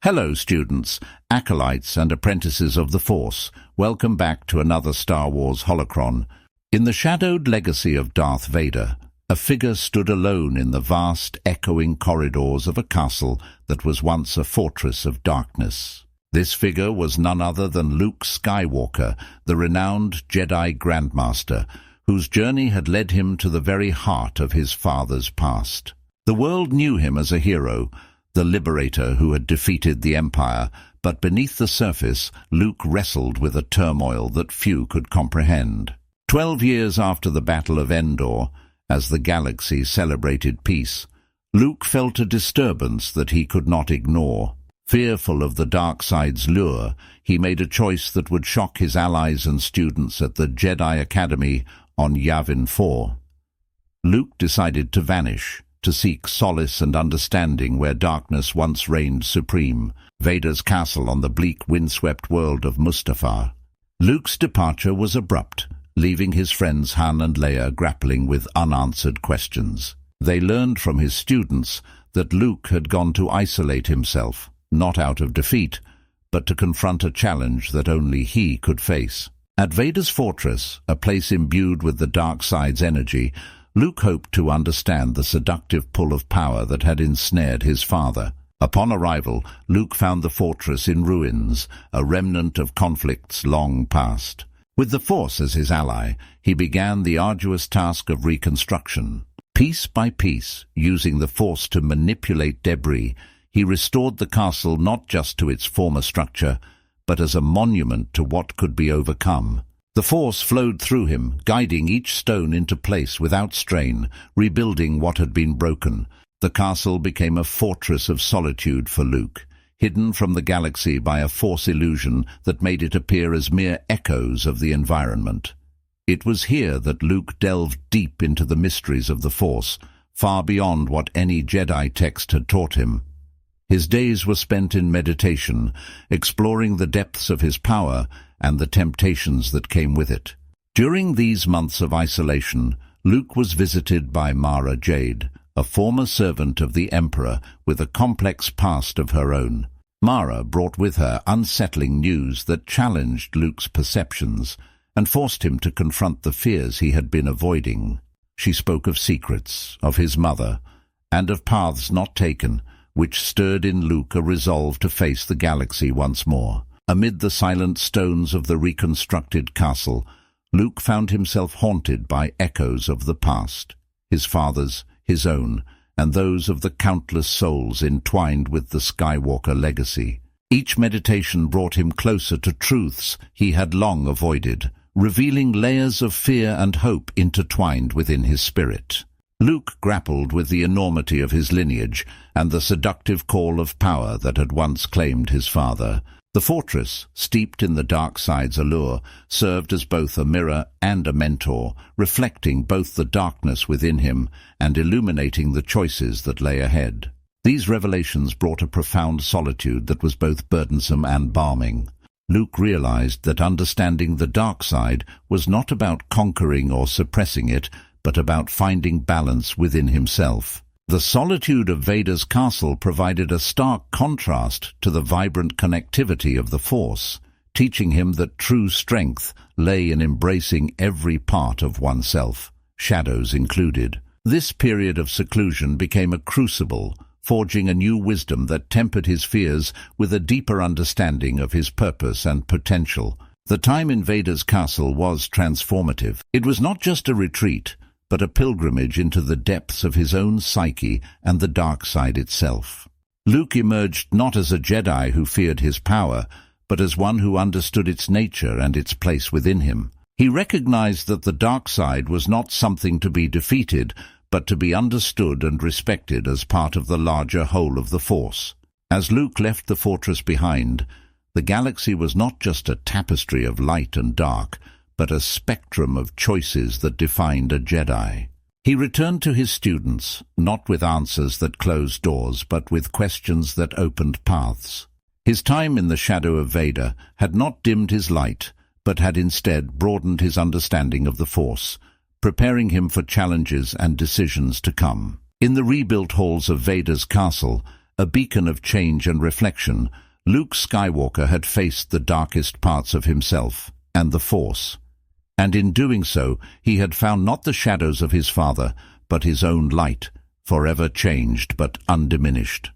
Hello students, acolytes and apprentices of the Force. Welcome back to another Star Wars holocron. In the shadowed legacy of Darth Vader, a figure stood alone in the vast, echoing corridors of a castle that was once a fortress of darkness. This figure was none other than Luke Skywalker, the renowned Jedi Grandmaster, whose journey had led him to the very heart of his father's past. The world knew him as a hero, the liberator who had defeated the Empire, but beneath the surface, Luke wrestled with a turmoil that few could comprehend. 12 years after the Battle of Endor, as the galaxy celebrated peace, Luke felt a disturbance that he could not ignore. Fearful of the dark side's lure, he made a choice that would shock his allies and students at the Jedi Academy on Yavin 4. Luke decided to vanish, to seek solace and understanding where darkness once reigned supreme, Vader's castle on the bleak, windswept world of Mustafar. Luke's departure was abrupt, leaving his friends Han and Leia grappling with unanswered questions. They learned from his students that Luke had gone to isolate himself, not out of defeat, but to confront a challenge that only he could face. At Vader's fortress, a place imbued with the dark side's energy, Luke hoped to understand the seductive pull of power that had ensnared his father. Upon arrival, Luke found the fortress in ruins, a remnant of conflicts long past. With the Force as his ally, he began the arduous task of reconstruction. Piece by piece, using the Force to manipulate debris, he restored the castle not just to its former structure, but as a monument to what could be overcome. The Force flowed through him, guiding each stone into place without strain, rebuilding what had been broken. The castle became a fortress of solitude for Luke, hidden from the galaxy by a Force illusion that made it appear as mere echoes of the environment. It was here that Luke delved deep into the mysteries of the Force, far beyond what any Jedi text had taught him. His days were spent in meditation, exploring the depths of his power and the temptations that came with it. During these months of isolation, Luke was visited by Mara Jade, a former servant of the Emperor with a complex past of her own. Mara brought with her unsettling news that challenged Luke's perceptions and forced him to confront the fears he had been avoiding. She spoke of secrets, of his mother, and of paths not taken, which stirred in Luke a resolve to face the galaxy once more. Amid the silent stones of the reconstructed castle, Luke found himself haunted by echoes of the past, his father's, his own, and those of the countless souls entwined with the Skywalker legacy. Each meditation brought him closer to truths he had long avoided, revealing layers of fear and hope intertwined within his spirit. Luke grappled with the enormity of his lineage and the seductive call of power that had once claimed his father. The fortress, steeped in the dark side's allure, served as both a mirror and a mentor, reflecting both the darkness within him and illuminating the choices that lay ahead. These revelations brought a profound solitude that was both burdensome and balming. Luke realized that understanding the dark side was not about conquering or suppressing it, but about finding balance within himself. The solitude of Vader's castle provided a stark contrast to the vibrant connectivity of the Force, teaching him that true strength lay in embracing every part of oneself, shadows included. This period of seclusion became a crucible, forging a new wisdom that tempered his fears with a deeper understanding of his purpose and potential. The time in Vader's castle was transformative. It was not just a retreat, but a pilgrimage into the depths of his own psyche and the dark side itself. Luke emerged not as a Jedi who feared his power, but as one who understood its nature and its place within him. He recognized that the dark side was not something to be defeated, but to be understood and respected as part of the larger whole of the Force. As Luke left the fortress behind, the galaxy was not just a tapestry of light and dark, but a spectrum of choices that defined a Jedi. He returned to his students, not with answers that closed doors, but with questions that opened paths. His time in the shadow of Vader had not dimmed his light, but had instead broadened his understanding of the Force, preparing him for challenges and decisions to come. In the rebuilt halls of Vader's castle, A beacon of change and reflection, Luke Skywalker had faced the darkest parts of himself and the Force. And in doing so, he had found not the shadows of his father, but his own light, forever changed but undiminished.